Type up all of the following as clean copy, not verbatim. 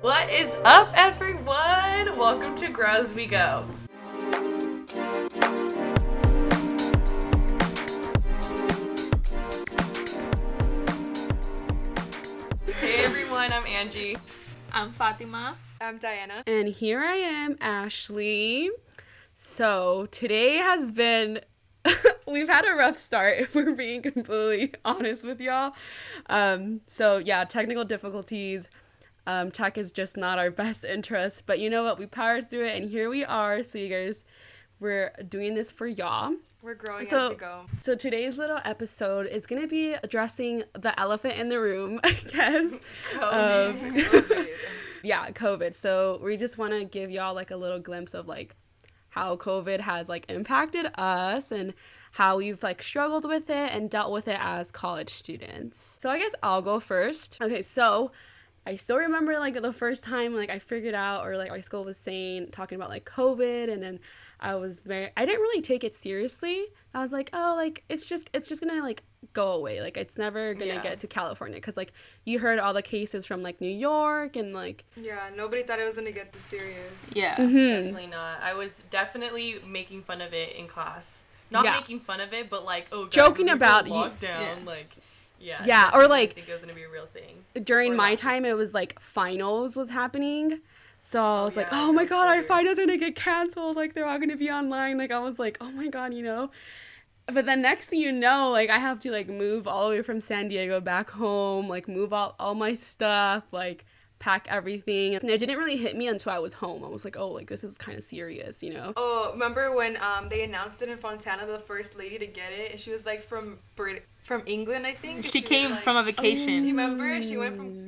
What is up, everyone? Welcome to Grow As We Go. Hey everyone, I'm Angie. I'm Fatima. I'm Diana. And here I am, Ashley. So today has been, we've had a rough start if we're being completely honest with y'all. Technical difficulties. Tech is just not our best interest, but you know what? We powered through it and here we are. So you guys, we're doing this for y'all. We're growing as we go. So today's little episode is going to be addressing the elephant in the room, I guess. COVID. Yeah, COVID. So we just want to give y'all like a little glimpse of like how COVID has like impacted us and how we've like struggled with it and dealt with it as college students. So I guess I'll go first. Okay, so I still remember like the first time like I figured out, or like our school was talking about like COVID, and then I didn't really take it seriously. I was like, oh, like it's just gonna like go away, like it's never gonna get to California, because like you heard all the cases from like New York and like nobody thought it was gonna get this serious. Definitely not. I was definitely making fun of it in class, not making fun of it, but like joking about lockdown, or like I think it was gonna be a real thing. During my time it was like finals was happening. So I was like, oh my God, our finals are going to get canceled. Like, they're all going to be online. Like, I was like, oh my God, you know. But then next thing you know, like, I have to, like, move all the way from San Diego back home. Like, move all my stuff. Like, pack everything. And it didn't really hit me until I was home. I was like, oh, like, this is kind of serious, you know. Oh, remember when they announced it in Fontana, the first lady to get it? And she was, like, from England, I think. She came from a vacation. You remember?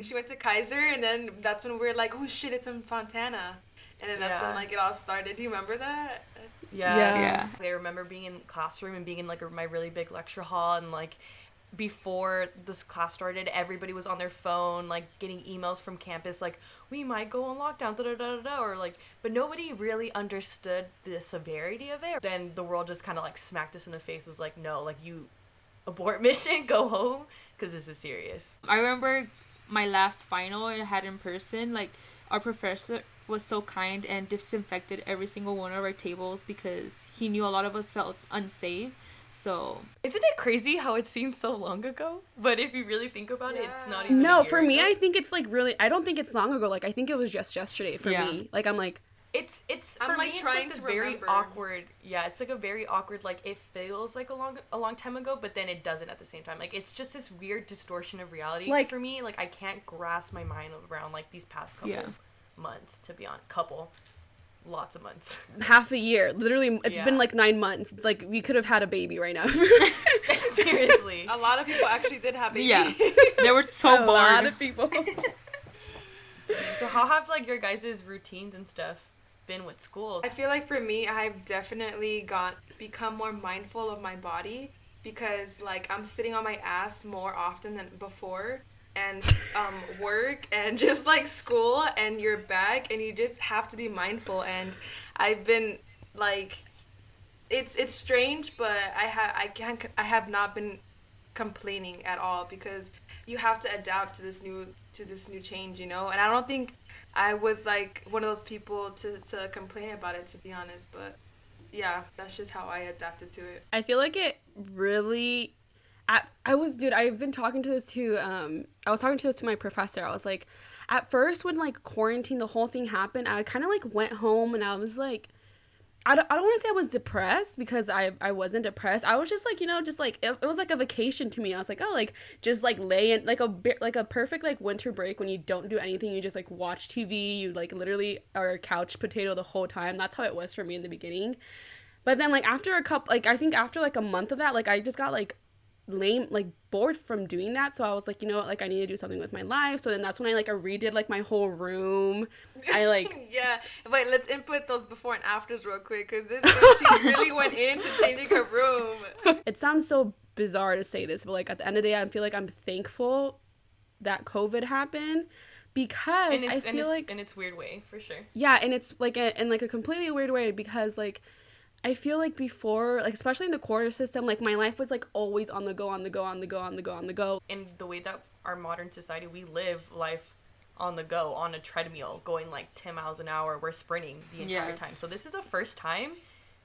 She went to Kaiser, and then that's when we were like, oh shit, it's in Fontana. And then that's when like it all started. Do you remember that? Yeah. I remember being in classroom and being in like my really big lecture hall, and like before this class started, everybody was on their phone, like getting emails from campus, like we might go on lockdown, or like, but nobody really understood the severity of it. Then the world just kind of like smacked us in the face. Was like, no, like you abort mission, go home, because this is serious. I remember my last final I had in person, like our professor was so kind and disinfected every single one of our tables because he knew a lot of us felt unsafe. So isn't it crazy how it seems so long ago, but if you really think about it, it's not even no, for me ago. I think it's like really, I don't think it's long ago. Like I think it was just yesterday for me. Like I'm like, It's I'm for like me, trying it's like this to very remember. awkward. Yeah, it's like a very awkward. Like it feels like a long time ago, but then it doesn't at the same time. Like it's just this weird distortion of reality. Like for me, like I can't grasp my mind around like these past couple months. To be honest, lots of months. Half a year, literally. It's been like 9 months. Like we could have had a baby right now. Seriously, a lot of people actually did have babies. Yeah, they were so bored. A lot of people. So how have like your guys' routines and stuff been with school? I feel like for me, I've definitely become more mindful of my body, because like I'm sitting on my ass more often than before, and work and just like school and your back, and you just have to be mindful. And I've been like, it's strange, but I have not been complaining at all, because you have to adapt to this new change, you know. And I don't think I was like one of those people to complain about it, to be honest, but yeah, that's just how I adapted to it. I feel like it really, I've been talking to this to, I was talking to this to my professor. I was like, at first when like quarantine, the whole thing happened, I kind of like went home and I was like, I don't want to say I was depressed, because I wasn't depressed. I was just like, you know, just like it was like a vacation to me. I was like, oh, like just like lay in like a perfect like winter break when you don't do anything, you just like watch TV, you like literally are a couch potato the whole time. That's how it was for me in the beginning. But then like after I think after like a month of that, like I just got like lame, like bored from doing that. So I was like, you know what, like I need to do something with my life. So then that's when I like redid like my whole room. I like wait, let's input those before and afters real quick, because she really went into changing her room. It sounds so bizarre to say this, but like at the end of the day, I feel like I'm thankful that COVID happened, because I feel like in its weird way, for sure. Yeah, and it's like in like a completely weird way, because like I feel like before, like especially in the quarter system, like my life was like always on the go. And the way that our modern society, we live life on the go, on a treadmill, going like 10 miles an hour. We're sprinting the entire time. So this is a first time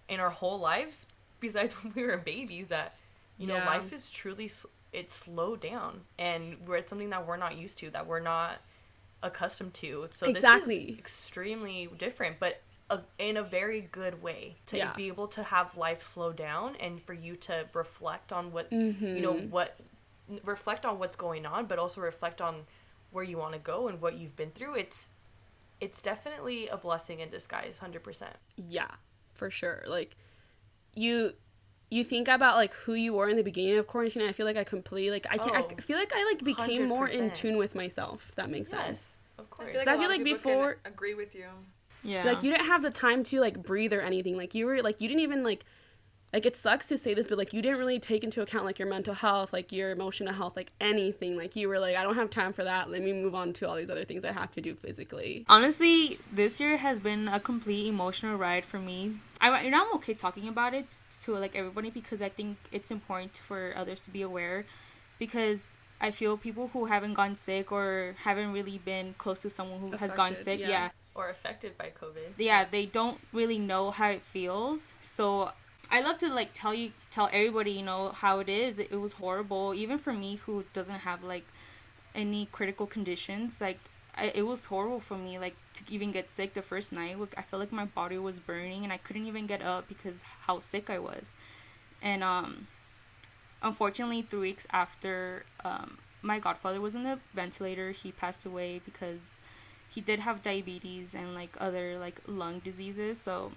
in our whole lives, besides when we were babies, that, you know, life is truly, it's slowed down. And it's something that we're not used to, that we're not accustomed to. So this is extremely different, but in a very good way, to be able to have life slow down and for you to reflect on what, you know, reflect on what's going on, but also reflect on where you want to go and what you've been through. It's definitely a blessing in disguise, 100%. Yeah, for sure. Like, you think about, like, who you were in the beginning of quarantine. I feel like I completely, like, I feel like I, like, became 100%. More in tune with myself, if that makes sense. Of course. I feel like before, agree with you. Yeah. Like, you didn't have the time to, like, breathe or anything. Like, you didn't even, like, it sucks to say this, but, like, you didn't really take into account, like, your mental health, like, your emotional health, like, anything. Like, you were like, I don't have time for that. Let me move on to all these other things I have to do physically. Honestly, this year has been a complete emotional ride for me. I'm okay talking about it to, like, everybody, because I think it's important for others to be aware, because I feel people who haven't gone sick or haven't really been close to someone who has gone sick, or affected by COVID. Yeah, they don't really know how it feels. So I love to, like, tell everybody, you know, how it is. It was horrible. Even for me, who doesn't have, like, any critical conditions, like, it was horrible for me, like, to even get sick the first night. Like, I felt like my body was burning and I couldn't even get up because how sick I was. And unfortunately, 3 weeks after my godfather was in the ventilator, he passed away because he did have diabetes and, like, other, like, lung diseases. So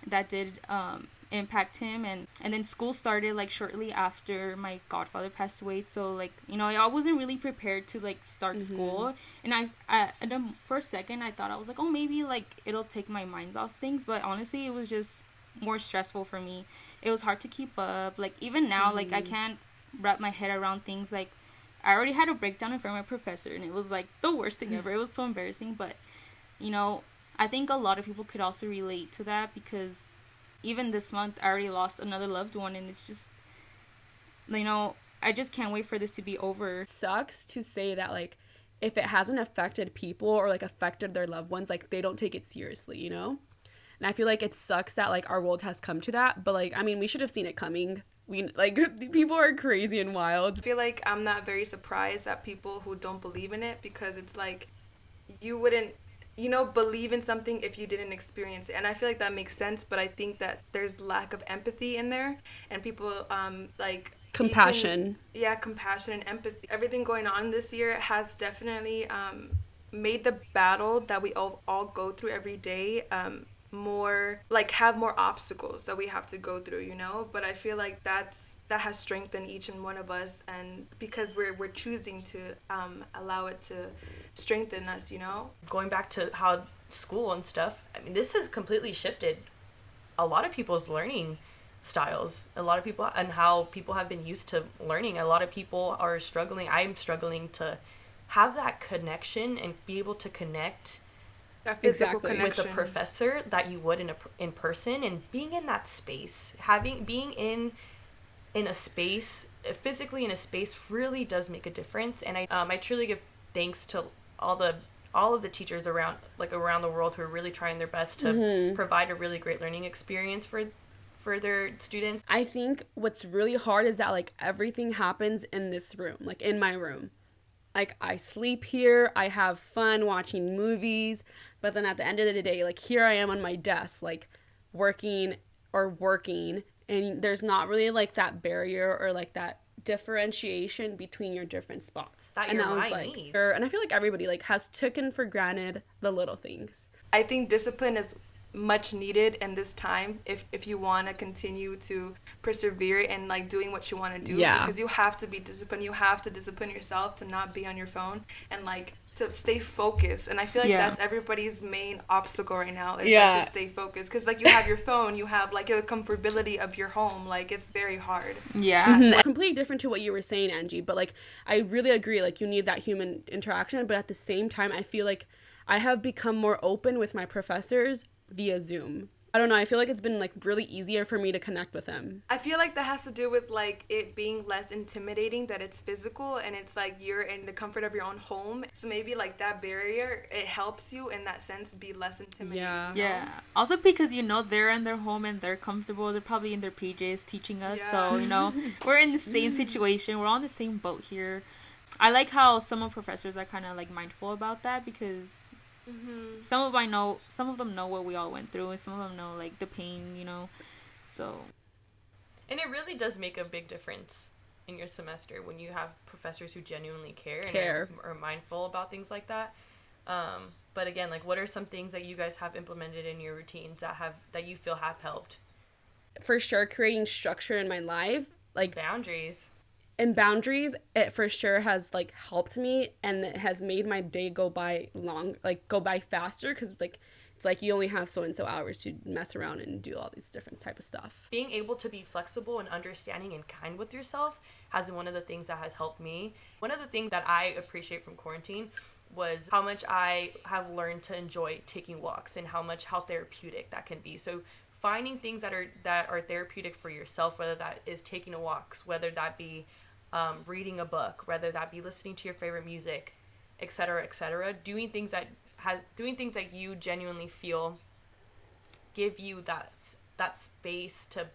that did impact him, and then school started, like, shortly after my godfather passed away. So, like, you know, I wasn't really prepared to, like, start school, and for a second I thought, I was like, oh, maybe, like, it'll take my mind off things, but honestly it was just more stressful for me. It was hard to keep up. Like, even now, like, I can't wrap my head around things. Like, I already had a breakdown in front of my professor, and it was, like, the worst thing ever. It was so embarrassing, but, you know, I think a lot of people could also relate to that, because even this month I already lost another loved one, and it's just, you know, I just can't wait for this to be over. It sucks to say that, like, if it hasn't affected people or, like, affected their loved ones, like, they don't take it seriously, you know? And I feel like it sucks that, like, our world has come to that, but, like, I mean, we should have seen it coming. People are crazy and wild. I feel like I'm not very surprised at people who don't believe in it, because it's like, you wouldn't, you know, believe in something if you didn't experience it. And I feel like that makes sense, but I think that there's lack of empathy in there, and people, like... Compassion. Compassion and empathy. Everything going on this year has definitely made the battle that we all go through every day more, like, have more obstacles that we have to go through, you know? But I feel like that has strengthened each and one of us, and because we're choosing to allow it to strengthen us, you know? Going back to how school and stuff, I mean, this has completely shifted a lot of people's learning styles, a lot of people, and how people have been used to learning. A lot of people are struggling. I'm struggling to have that connection and be able to connect that physical connection with a professor that you would in person, and being in that space, being in a space, physically in a space, really does make a difference. And I truly give thanks to all of the teachers around the world who are really trying their best to provide a really great learning experience for their students. I think what's really hard is that, like, everything happens in this room, like, in my room. Like, I sleep here, I have fun watching movies, but then at the end of the day, like, here I am on my desk, like, working, and there's not really, like, that barrier or, like, that differentiation between your different spots. That your mind needs. And I feel like everybody, like, has taken for granted the little things. I think discipline is much needed in this time if you want to continue to persevere in, like, doing what you want to do. Because you have to be disciplined. You have to discipline yourself to not be on your phone and, like, to stay focused. And I feel like that's everybody's main obstacle right now, is like, to stay focused, because, like, you have your phone, you have, like, the comfortability of your home, like, it's very hard. Completely different to what you were saying, Angie, but, like, I really agree, like, you need that human interaction, but at the same time I feel like I have become more open with my professors via Zoom. I don't know, I feel like it's been like really easier for me to connect with him. I feel like that has to do with like it being less intimidating, that it's physical and it's like you're in the comfort of your own home. So maybe like that barrier, it helps you in that sense be less intimidating. Yeah. Yeah. Also because, you know, they're in their home and they're comfortable. They're probably in their PJs teaching us. Yeah. So, you know, we're in the same situation. We're on the same boat here. I like how some of professors are kind of like mindful about that because some of them know what we all went through and some of them know like the pain, you know. So. And it really does make a big difference in your semester when you have professors who genuinely care and are mindful about things like that. But again, like, what are some things that you guys have implemented in your routines that you feel have helped? For sure, creating structure in my life, like Boundaries. And boundaries, it for sure has like helped me, and it has made my day go by faster, because like it's like you only have so and so hours to mess around and do all these different type of stuff. Being able to be flexible and understanding and kind with yourself has been one of the things that has helped me. One of the things that I appreciate from quarantine was how much I have learned to enjoy taking walks and how therapeutic that can be. So finding things that are therapeutic for yourself, whether that is taking a walk, whether that be reading a book, whether that be listening to your favorite music, etc., doing things that you genuinely feel give you that space to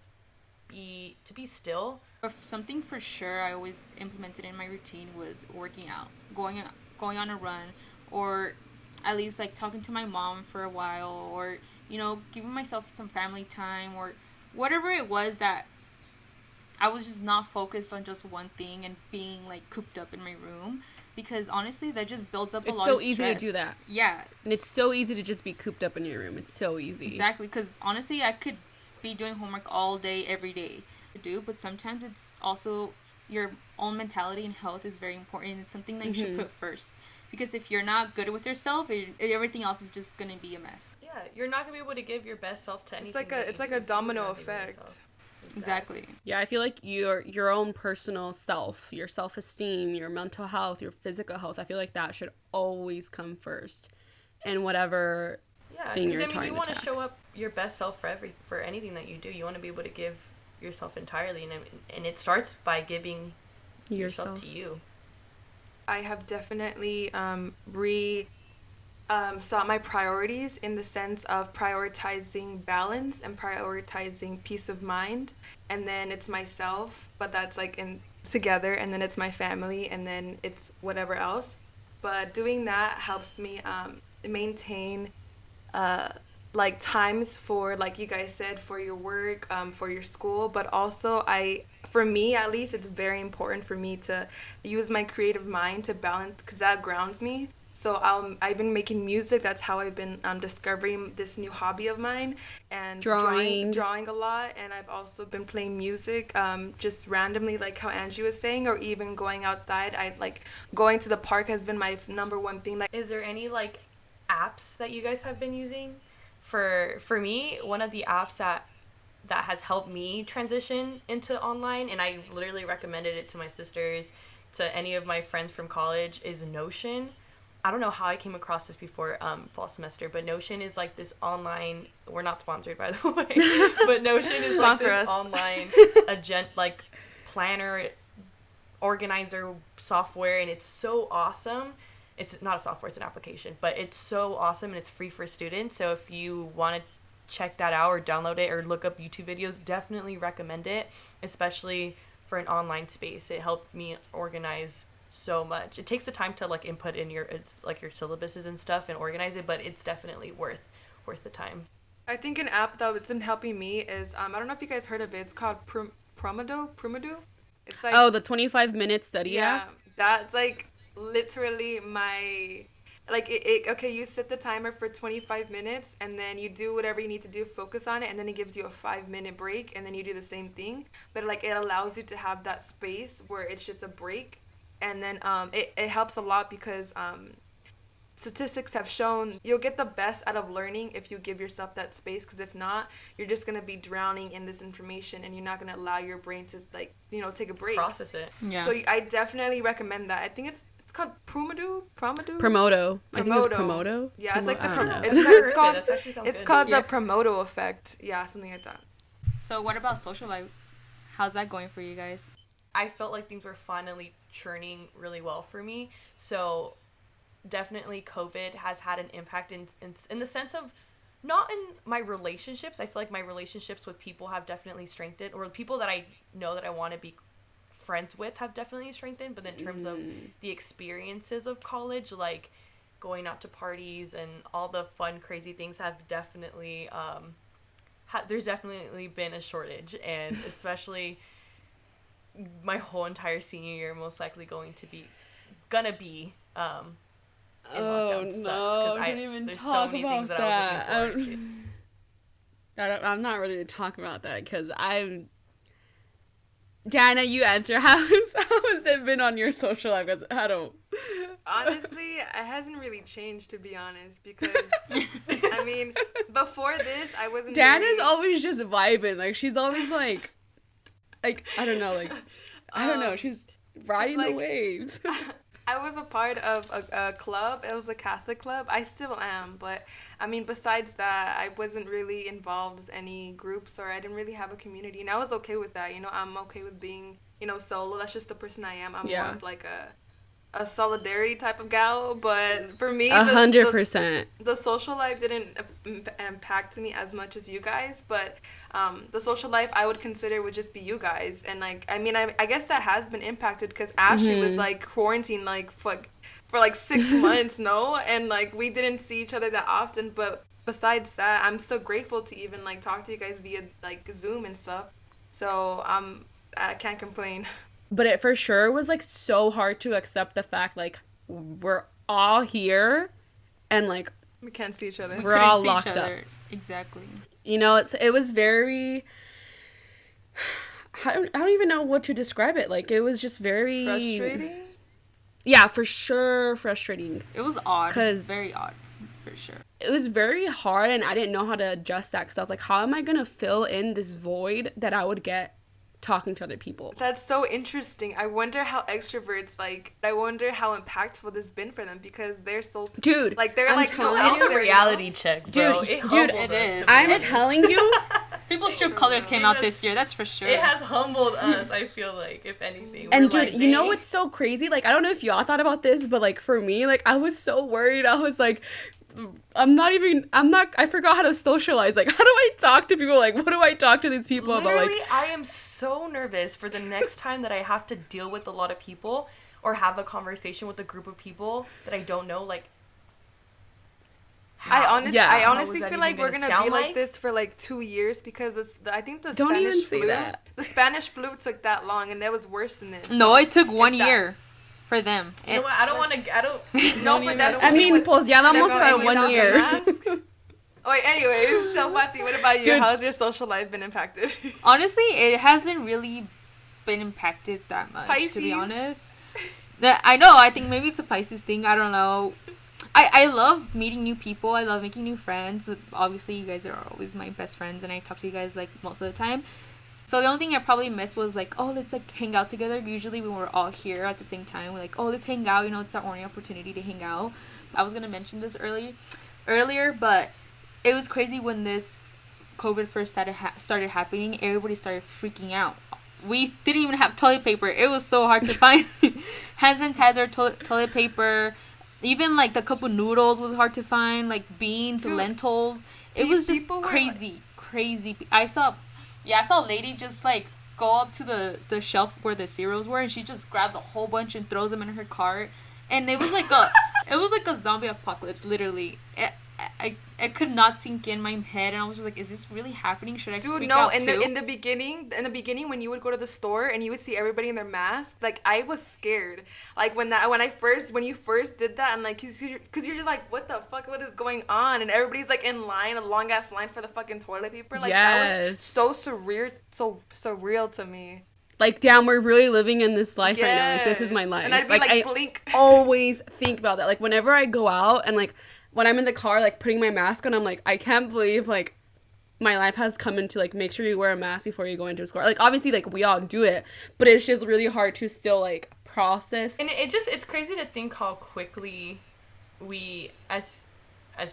be still. Something for sure I always implemented in my routine was working out, going on a run, or at least like talking to my mom for a while, or, you know, giving myself some family time, or whatever it was that I was just not focused on just one thing and being like cooped up in my room, because honestly that just builds up a lot of stress. It's so easy to do that. Yeah. And it's so easy to just be cooped up in your room. It's so easy. Exactly, because honestly I could be doing homework all day, every day to do, but sometimes it's also your own mentality and health is very important, and it's something that you should put first. Because if you're not good with yourself, everything else is just gonna be a mess. Yeah, you're not gonna be able to give your best self to anything. It's like a domino effect. Exactly. Yeah, I feel like your own personal self, your self-esteem, your mental health, your physical health, I feel like that should always come first in whatever thing you're trying to tackle. You want to show up your best self for anything that you do. You want to be able to give yourself entirely, and it starts by giving yourself to you. I have definitely thought my priorities in the sense of prioritizing balance and prioritizing peace of mind, and then it's myself, but that's like in together, and then it's my family, and then it's whatever else. But doing that helps me maintain like times for, like you guys said, for your work, for your school, but also for me at least, it's very important for me to use my creative mind to balance, because that grounds me. So I've been making music. That's how I've been discovering this new hobby of mine, and drawing a lot. And I've also been playing music just randomly, like how Angie was saying, or even going outside. Going to the park has been my number one thing. Is there any like apps that you guys have been using? For me, one of the apps that has helped me transition into online, and I literally recommended it to my sisters, to any of my friends from college, is Notion. I don't know how I came across this before fall semester, but Notion is like this online, we're not sponsored by the way, but Notion is like this online planner organizer software, and it's so awesome. It's not a software, it's an application, but it's so awesome, and it's free for students. So if you want to check that out or download it or look up YouTube videos, definitely recommend it, especially for an online space. It helped me organize so much. It takes the time to like input in your syllabuses and stuff and organize it, but it's definitely worth the time. I think an app that's been helping me is I don't know if you guys heard of it. It's called Promado. It's like the 25-minute study app. That's like literally my okay, you set the timer for 25 minutes and then you do whatever you need to do, focus on it, and then it gives you a 5-minute break, and then you do the same thing, but like it allows you to have that space where it's just a break. And then it helps a lot because statistics have shown you'll get the best out of learning if you give yourself that space, because if not, you're just going to be drowning in this information and you're not going to allow your brain to take a break. Process it. Yeah. So I definitely recommend that. I think it's It's called Promodo. Promoto. I think it's Promoto. Yeah, it's like the I don't know. it's called That actually sounds it's good. called Yeah. the Promoto effect. Yeah, something like that. So what about social life? How's that going for you guys? I felt like things were finally churning really well for me. So definitely COVID has had an impact in the sense of not in my relationships. I feel like my relationships with people have definitely strengthened, or people that I know that I want to be friends with have definitely strengthened. But in terms of the experiences of college, like going out to parties and all the fun, crazy things have definitely, there's definitely been a shortage. And especially my whole entire senior year most likely gonna be in lockdown sucks, 'cause don't even there's talk so many about things that I was looking forward to. I'm not ready to talk about that because Diana, you answer. How has it been on your social life? 'Cause I don't. Honestly, it hasn't really changed, to be honest, because I mean, before this, I wasn't. Diana's always just vibing. Like she's always like I don't know. Like I don't know. She's riding the like- waves. I was a part of a club. It was a Catholic club. I still am, but I mean, besides that, I wasn't really involved with any groups, or I didn't really have a community, and I was okay with that. You know, I'm okay with being, solo. That's just the person I am. I'm more of like a solidarity type of gal, but for me, 100%. the social life didn't impact me as much as you guys, but the social life I would consider would just be you guys. And like, I mean, I guess that has been impacted because Ashley was like quarantined like for like 6 months, no? And like we didn't see each other that often, but besides that, I'm so grateful to even like talk to you guys via like Zoom and stuff. So I can't complain. But it for sure was like so hard to accept the fact like we're all here and like We can't see each other. we're all Couldn't see locked each up. other. Exactly. You know, it was very I don't even know what to describe it. Like it was just very Frustrating? Yeah, for sure frustrating. It was odd. 'Cause- Very odd, for sure. It was very hard and I didn't know how to adjust that because I was like, how am I going to fill in this void that I would get talking to other people? That's so interesting. I wonder how extroverts I wonder how impactful this has been for them because they're so Dude, like they're I'm like so telling out It's a there, reality check, bro. Dude, Humbled it us, is. to be I'm honest. telling you, People's true colors came out this year, that's for sure. It has humbled us, I feel like, if anything. and We're dude, like, you know dang. what's so crazy? Like, I don't know if y'all thought about this, but like for me, like I was so worried. I was like, I forgot how to socialize. Like, how do I talk to people? Like, what do I talk to these people about? Literally, Like, I am so nervous for the next time that I have to deal with a lot of people or have a conversation with a group of people that I don't know, like, I how? honestly Yeah. I How honestly is that feel even like we're gonna gonna be sound like like? this for like 2 years because I think the Don't Spanish even say flu that. the Spanish flu took that long and that was worse than this. No, it took 1 that- year for them. You know what? I don't want to. I don't. No, for them. I mean, pues ya vamos Never about ended 1 up year. a mask. Oh, wait, anyways, so Fati, what about you? Dude. How's your social life been impacted? Honestly, it hasn't really been impacted that much, to Pisces. be honest. I know, I think maybe it's a Pisces thing, I don't know. I love meeting new people, I love making new friends. Obviously, you guys are always my best friends, and I talk to you guys, like, most of the time. So the only thing I probably missed was, like, oh, let's, like, hang out together. Usually when we're all here at the same time, we're like, oh, let's hang out. You know, it's our only opportunity to hang out. I was going to mention this earlier, but it was crazy when this COVID first started happening. Everybody started freaking out. We didn't even have toilet paper. It was so hard to find. Hand sanitizer, toilet paper, even like the cup of noodles was hard to find. Like beans, Dude, lentils. It these was just people were, crazy. I saw a lady just like go up to the shelf where the cereals were, and she just grabs a whole bunch and throws them in her cart. And it was like a zombie apocalypse, literally. It could not sink in my head, and I was just like, "Is this really happening? Should I freak out too?" in the beginning when you would go to the store and you would see everybody in their mask, like I was scared. Like when you first did that, and like cause you're just like, what the fuck, what is going on? And everybody's like in line, a long ass line for the fucking toilet paper. Like that was Yes. so surreal to me. Like, damn, we're really living in this life right now. Like, this is my life. And I'd be like I blink. always think about that. Like, whenever I go out and, like, when I'm in the car, like, putting my mask on, I'm like, I can't believe, like, my life has come into, like, make sure you wear a mask before you go into a store. Like, obviously, like, we all do it. But it's just really hard to still, like, process. And it's crazy to think how quickly we as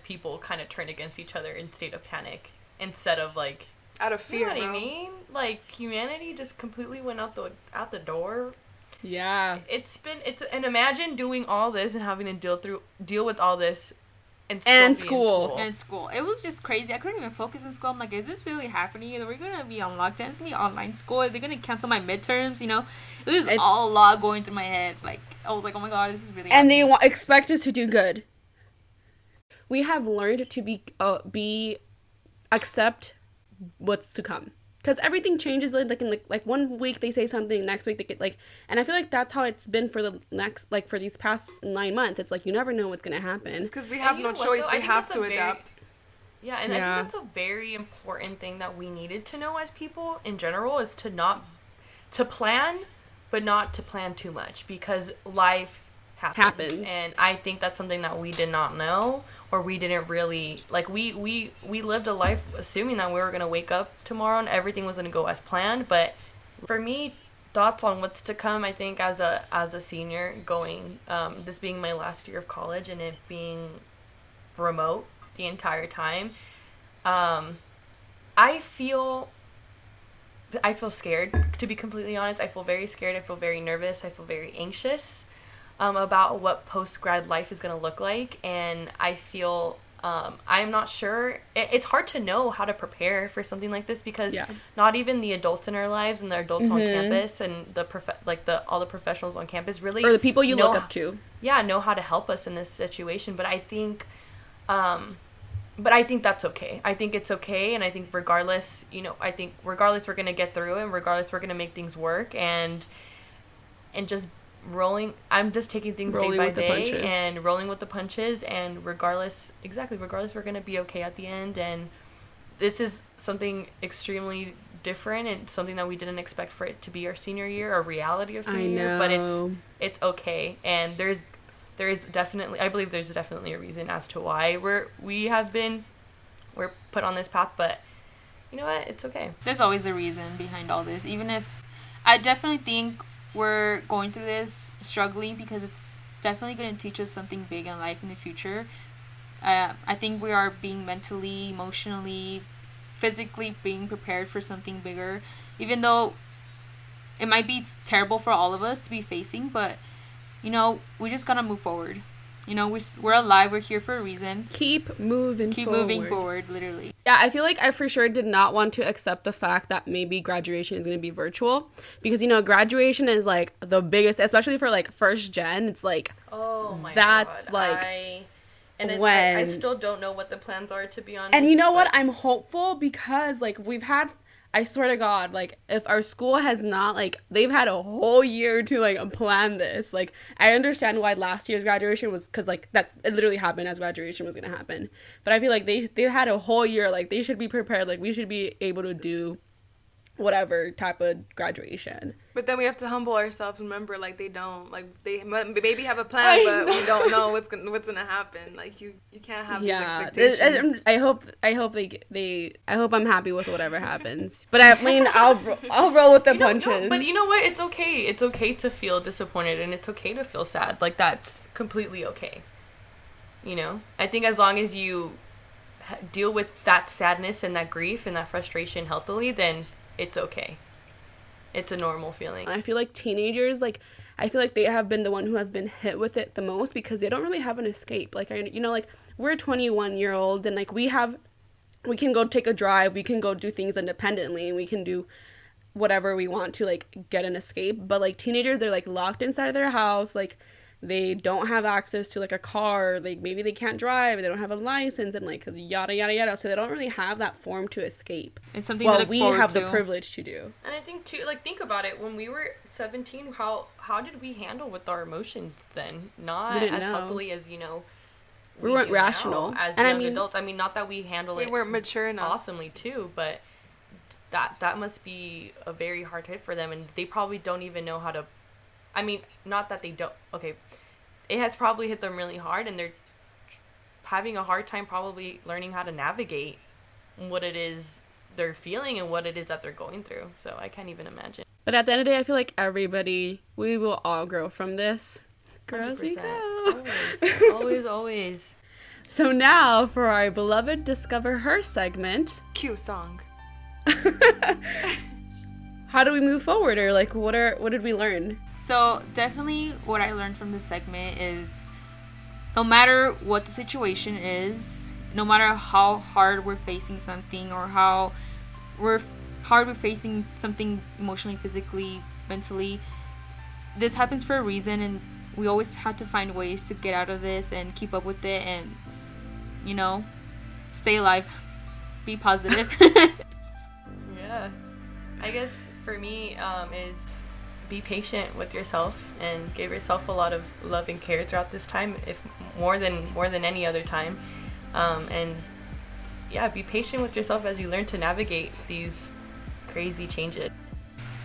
people kind of turn against each other in state of panic instead of like out of fear. You know what I mean? Like humanity just completely went out the door. Yeah. And imagine doing all this and having to deal with all this and school. It was just crazy. I couldn't even focus in school. I'm like, is this really happening? Are we gonna be on lockdown? It's gonna be online school. Are they gonna cancel my midterms? You know, it was just all a lot going through my head. Like I was like, oh my god, this is really. And happening. They expect us to do good. We have learned to accept what's to come. Because everything changes, like in like 1 week they say something, next week they get like, and I feel like that's how it's been for the next, like for these past 9 months. It's like you never know what's gonna happen. Because we have no choice. We have to adapt. Yeah, and I think that's a very important thing that we needed to know as people in general is to plan, but not to plan too much because life happens. And I think that's something that we did not know. Or we didn't really, like, we lived a life assuming that we were going to wake up tomorrow and everything was going to go as planned. But for me, thoughts on what's to come, I think, as a senior going, this being my last year of college and it being remote the entire time, I feel scared, to be completely honest. I feel very scared. I feel very nervous. I feel very anxious. About what post-grad life is going to look like, and I feel I'm not sure. It's hard to know how to prepare for something like this because not even the adults in our lives and the adults on campus and all the professionals on campus really or the people you look up to know how to help us in this situation. But I think that's okay. I think it's okay, and I think regardless we're going to get through it, and regardless we're going to make things work and just I'm just taking things day by day and rolling with the punches, and regardless we're going to be okay at the end. And this is something extremely different and something that we didn't expect for it to be our senior year, or reality of senior year, but it's okay. And I believe there's definitely a reason as to why we're put on this path, but you know what, it's okay. There's always a reason behind all this, even if I definitely think we're going through this struggling because it's definitely going to teach us something big in life in the future. I think we are being mentally, emotionally, physically being prepared for something bigger, even though it might be terrible for all of us to be facing, but you know, we just gotta move forward. You know, we're alive, we're here for a reason. Keep moving forward, literally. Yeah, I feel like I for sure did not want to accept the fact that maybe graduation is going to be virtual. Because, you know, graduation is, like, the biggest, especially for, like, first gen. It's, like, oh my that's, God. like, I still don't know what the plans are, to be honest. And you know what? I'm hopeful because, like, I swear to God, like, if our school has not, like, they've had a whole year to, like, plan this. Like, I understand why last year's graduation was, because, like, it literally happened as graduation was going to happen. But I feel like they had a whole year, like, they should be prepared. Like, we should be able to do whatever type of graduation. But then we have to humble ourselves and remember, like, they don't. Like, they maybe have a plan, but we don't know what's gonna happen. Like, you can't have these expectations. I hope I'm happy with whatever happens. But I mean, I'll roll with the punches. No, but you know what? It's okay. It's okay to feel disappointed, and it's okay to feel sad. Like, that's completely okay. You know? I think as long as you deal with that sadness and that grief and that frustration healthily, then it's okay. It's a normal feeling. I feel like teenagers, like, I feel like they have been the one who have been hit with it the most because they don't really have an escape. Like, like, we're 21-year-old and, like, we can go take a drive, we can go do things independently, and we can do whatever we want to, like, get an escape. But, like, teenagers, they're, like, locked inside their house, like, they don't have access to, like, a car, like, maybe they can't drive, they don't have a license, and, like, yada, yada, yada, so they don't really have that form to escape. It's something that we have the privilege to do. And I think, too, like, think about it, when we were 17, how did we handle with our emotions then? Not as healthily as, you know, we weren't rational. As young adults. I mean, not that we handle it. We weren't mature enough. Awesomely, too, but that must be a very hard hit for them, and they probably don't even know how to, I mean, not that they don't, okay, it has probably hit them really hard, and they're having a hard time probably learning how to navigate what it is they're feeling and what it is that they're going through. So I can't even imagine. But at the end of the day, I feel like we will all grow from this. Grow as we 100%. go. Always, always. So now for our beloved Discover Her segment. Cue song. How do we move forward, or like what did we learn? So definitely what I learned from this segment is no matter what the situation is, no matter how hard we're facing something or how we're facing something emotionally, physically, mentally, this happens for a reason, and we always have to find ways to get out of this and keep up with it and, you know, stay alive, be positive. Yeah. I guess for me is be patient with yourself and give yourself a lot of love and care throughout this time, if more than any other time. And yeah, be patient with yourself as you learn to navigate these crazy changes.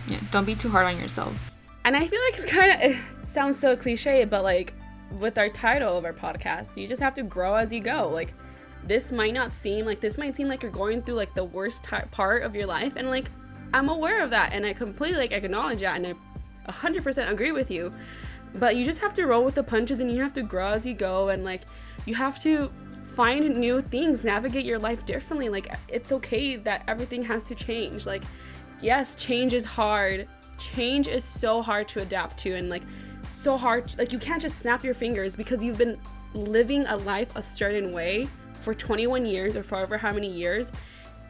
Yeah, don't be too hard on yourself. And I feel like it sounds so cliche, but like with our title of our podcast, you just have to grow as you go. Like this might seem like you're going through like the worst part of your life, and like I'm aware of that, and I completely like acknowledge that, and I 100% agree with you. But you just have to roll with the punches, and you have to grow as you go, and like you have to find new things, navigate your life differently. Like it's okay that everything has to change. Like yes, change is hard. Change is so hard to adapt to, and like so hard, like you can't just snap your fingers because you've been living a life a certain way for 21 years or for however how many years,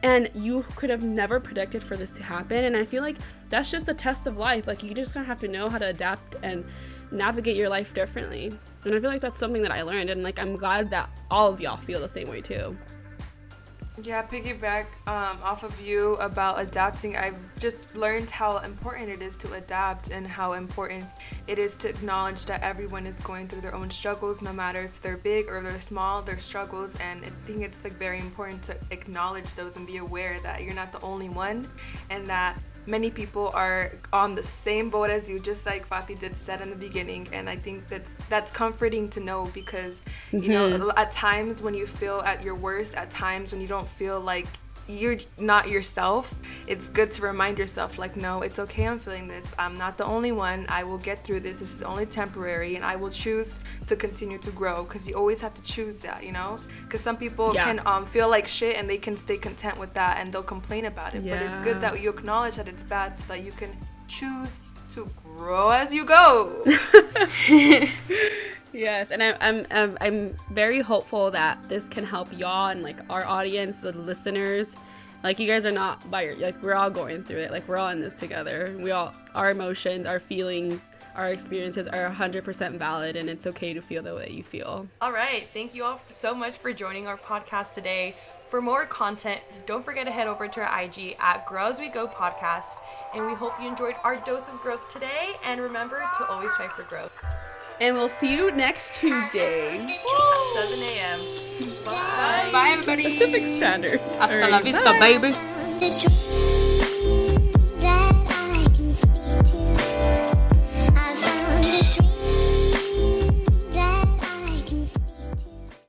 and you could have never predicted for this to happen. And I feel like that's just the test of life. Like you just gonna have to know how to adapt and navigate your life differently. And I feel like that's something that I learned, and like I'm glad that all of y'all feel the same way too. Yeah, piggyback off of you about adapting. I've just learned how important it is to adapt, and how important it is to acknowledge that everyone is going through their own struggles, no matter if they're big or they're small, their struggles. And I think it's like very important to acknowledge those and be aware that you're not the only one, and that many people are on the same boat as you, just like Fatih did said in the beginning. And I think that's comforting to know, because you know, at times when you feel at your worst, at times when you don't feel like you're not yourself, it's good to remind yourself, like, no, it's okay, I'm feeling this, I'm not the only one, I will get through this is only temporary, and I will choose to continue to grow. Because you always have to choose that, you know, because some people can feel like shit and they can stay content with that and they'll complain about it. But it's good that you acknowledge that it's bad, so that you can choose to grow as you go. Yes, and I'm very hopeful that this can help y'all and like our audience, the listeners. Like you guys are not we're all going through it. Like we're all in this together. Our emotions, our feelings, our experiences are 100% valid, and it's okay to feel the way you feel. All right, thank you all so much for joining our podcast today. For more content, don't forget to head over to our IG at Grow As We Go Podcast. And we hope you enjoyed our dose of growth today. And remember to always strive for growth. And we'll see you next Tuesday. At 7 a.m. Bye. Bye, everybody. Pacific Standard. Hasta la vista, baby. Did you